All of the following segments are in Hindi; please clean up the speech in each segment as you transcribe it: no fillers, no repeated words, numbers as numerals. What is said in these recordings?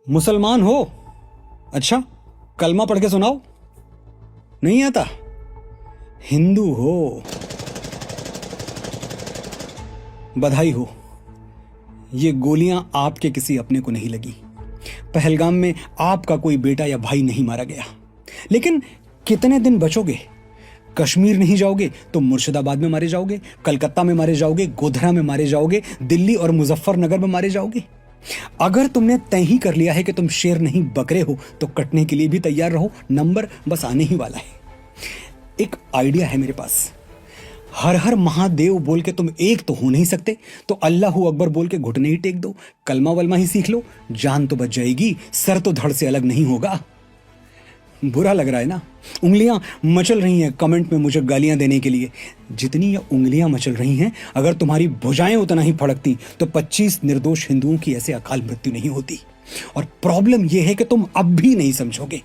मुसलमान हो? अच्छा, कलमा पढ़ के सुनाओ। नहीं आता? हिंदू हो? बधाई हो, ये गोलियां आपके किसी अपने को नहीं लगी। पहलगाम में आपका कोई बेटा या भाई नहीं मारा गया। लेकिन कितने दिन बचोगे? कश्मीर नहीं जाओगे तो मुर्शिदाबाद में मारे जाओगे, कलकत्ता में मारे जाओगे, गोधरा में मारे जाओगे, दिल्ली और मुजफ्फरनगर में मारे जाओगे। अगर तुमने तय ही कर लिया है कि तुम शेर नहीं बकरे हो तो कटने के लिए भी तैयार रहो, नंबर बस आने ही वाला है। एक आइडिया है मेरे पास। हर हर महादेव बोल के तुम एक तो हो नहीं सकते, तो अल्लाह अकबर बोल के घुटने ही टेक दो, कलमा वलमा ही सीख लो, जान तो बच जाएगी, सर तो धड़ से अलग नहीं होगा। बुरा लग रहा है ना? उंगलियां मचल रही हैं कमेंट में मुझे गालियां देने के लिए। जितनी ये उंगलियां मचल रही हैं, अगर तुम्हारी भुजाएं उतना ही फड़कती तो 25 निर्दोष हिंदुओं की ऐसे अकाल मृत्यु नहीं होती। और प्रॉब्लम यह है कि तुम अब भी नहीं समझोगे।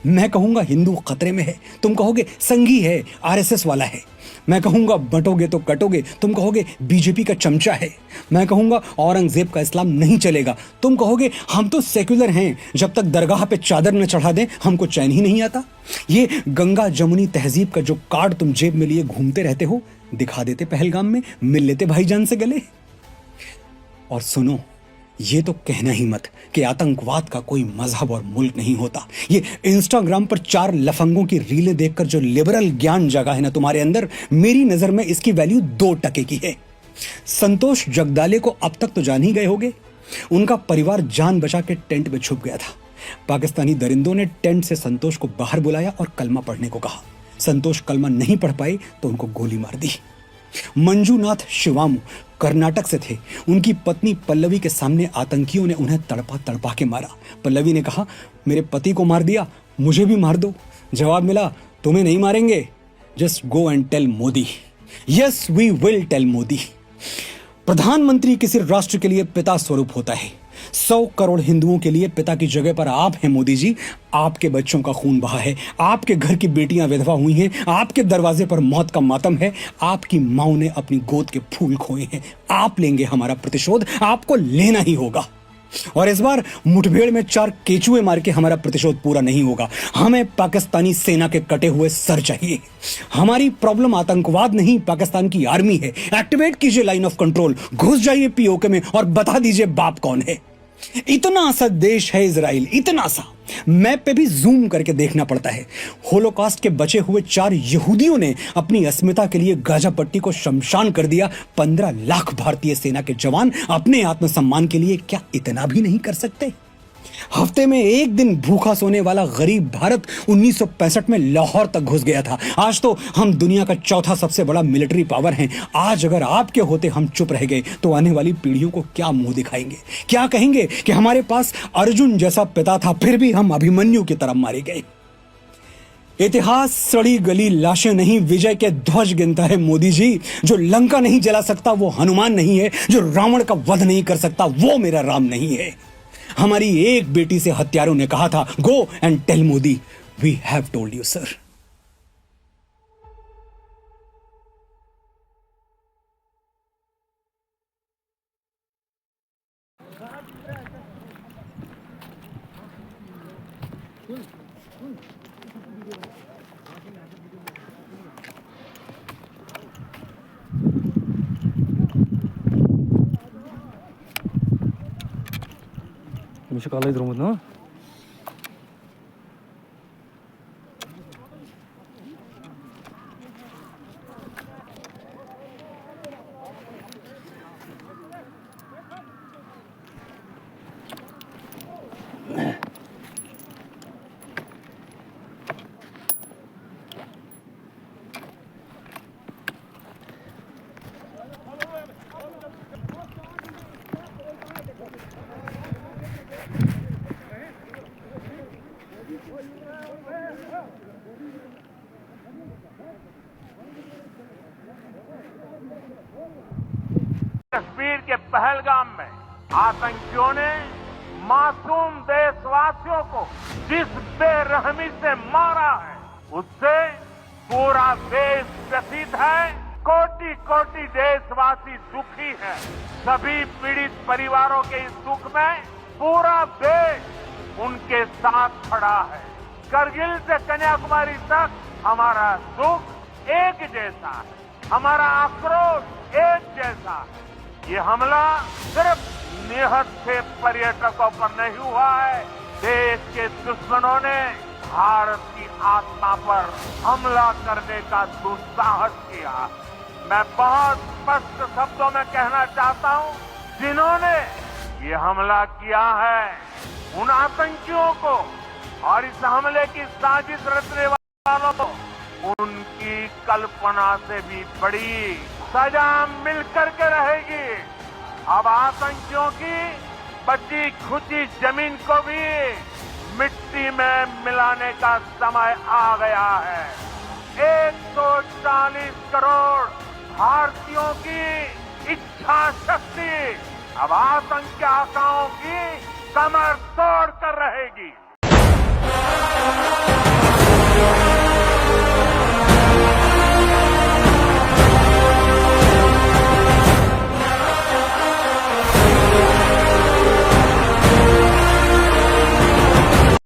मैं कहूंगा हिंदू खतरे में है, तुम कहोगे संघी है, आरएसएस वाला है। मैं कहूंगा बटोगे तो कटोगे, तुम कहोगे बीजेपी का चमचा है। मैं कहूंगा औरंगजेब का इस्लाम नहीं चलेगा, तुम कहोगे हम तो सेक्युलर हैं, जब तक दरगाह पे चादर न चढ़ा दें हमको चैन ही नहीं आता। ये गंगा जमुनी तहजीब का जो कार्ड तुम जेब में लिए घूमते रहते हो, दिखा देते पहलगाम में, मिल लेते भाईजान से गले। और सुनो, ये तो कहना ही मत कि आतंकवाद का कोई मजहब और मुल्क नहीं होता। ये इंस्टाग्राम पर 4 लफंगों की रीलें देखकर जो लिबरल ज्ञान जगा है ना तुम्हारे अंदर, मेरी नजर में इसकी वैल्यू 2 टके की है। संतोष जगदाले को अब तक तो जान ही गए होगे। उनका परिवार जान बचा के टेंट में छुप गया था। पाकिस्तानी दरिंदों ने टेंट से संतोष को बाहर बुलाया और कलमा पढ़ने को कहा। संतोष कलमा नहीं पढ़ पाए तो उनको गोली मार दी। मंजूनाथ शिवामू कर्नाटक से थे। उनकी पत्नी पल्लवी के सामने आतंकियों ने उन्हें तड़पा तड़पा के मारा। पल्लवी ने कहा, मेरे पति को मार दिया, मुझे भी मार दो। जवाब मिला, तुम्हें नहीं मारेंगे, just go and tell Modi. Yes we will tell Modi. प्रधानमंत्री किसी राष्ट्र के लिए पिता स्वरूप होता है। 100 करोड़ हिंदुओं के लिए पिता की जगह पर आप हैं मोदी जी। आपके बच्चों का खून बहा है, आपके घर की बेटियां विधवा हुई हैं, आपके दरवाजे पर मौत का मातम है, आपकी माओ ने अपनी गोद के फूल खोए हैं। आप लेंगे हमारा प्रतिशोध, आपको लेना ही होगा। और इस बार मुठभेड़ में 4 केचुए मार के हमारा प्रतिशोध पूरा नहीं होगा। हमें पाकिस्तानी सेना के कटे हुए सर चाहिए। हमारी प्रॉब्लम आतंकवाद नहीं, पाकिस्तान की आर्मी है। एक्टिवेट कीजिए लाइन ऑफ कंट्रोल, घुस जाइए पीओके में और बता दीजिए बाप कौन है। इतना सा देश है इजराइल, इतना सा। मैप पे भी जूम करके देखना पड़ता है। होलोकॉस्ट के बचे हुए 4 यहूदियों ने अपनी अस्मिता के लिए गाजा पट्टी को शमशान कर दिया। 15 लाख भारतीय सेना के जवान अपने आत्मसम्मान के लिए क्या इतना भी नहीं कर सकते? हफ्ते में एक दिन भूखा सोने वाला गरीब भारत 1965 में लाहौर तक घुस गया था। आज तो हम दुनिया का 4था सबसे बड़ा मिलिट्री पावर हैं। आज अगर आपके होते हम चुप रह गए तो आने वाली पीढ़ियों को क्या मुंह दिखाएंगे? क्या कहेंगे कि हमारे पास अर्जुन जैसा पिता था, फिर भी हम अभिमन्यु की तरफ मारे गए। इतिहास सड़ी गली लाशें नहीं, विजय के ध्वज गिनता है मोदी जी। जो लंका नहीं जला सकता वो हनुमान नहीं है, जो रावण का वध नहीं कर सकता वो मेरा राम नहीं है। हमारी एक बेटी से हत्यारों ने कहा था, go and tell Modi, we have told you sir. Muszę kalej drumut, no? Kashmir के पहलगाम में आतंकियों ने मासूम देशवासियों को जिस बेरहमी से मारा है, उससे पूरा देश व्यथित है। कोटि कोटि देशवासी दुखी हैं। सभी पीड़ित परिवारों के इस दुख में पूरा देश उनके साथ खड़ा है। करगिल से कन्याकुमारी तक हमारा दुख एक जैसा है, हमारा आक्रोश एक जैसा है। ये हमला सिर्फ निहत से पर्यटकों पर नहीं हुआ है, देश के दुश्मनों ने भारत की आत्मा पर हमला करने का दुस्साहस किया। मैं बहुत स्पष्ट शब्दों में कहना चाहता हूं, जिन्होंने ये हमला किया है उन आतंकियों को और इस हमले की साजिश रचने वालों को उनकी कल्पना से भी बड़ी सजा मिलकर के रहेगी। अब आतंकियों की बची खुची जमीन को भी मिट्टी में मिलाने का समय आ गया है। 140 करोड़ भारतीयों की इच्छा शक्ति अब आतंकी आकाओं की कमर तोड़ कर रहेगी।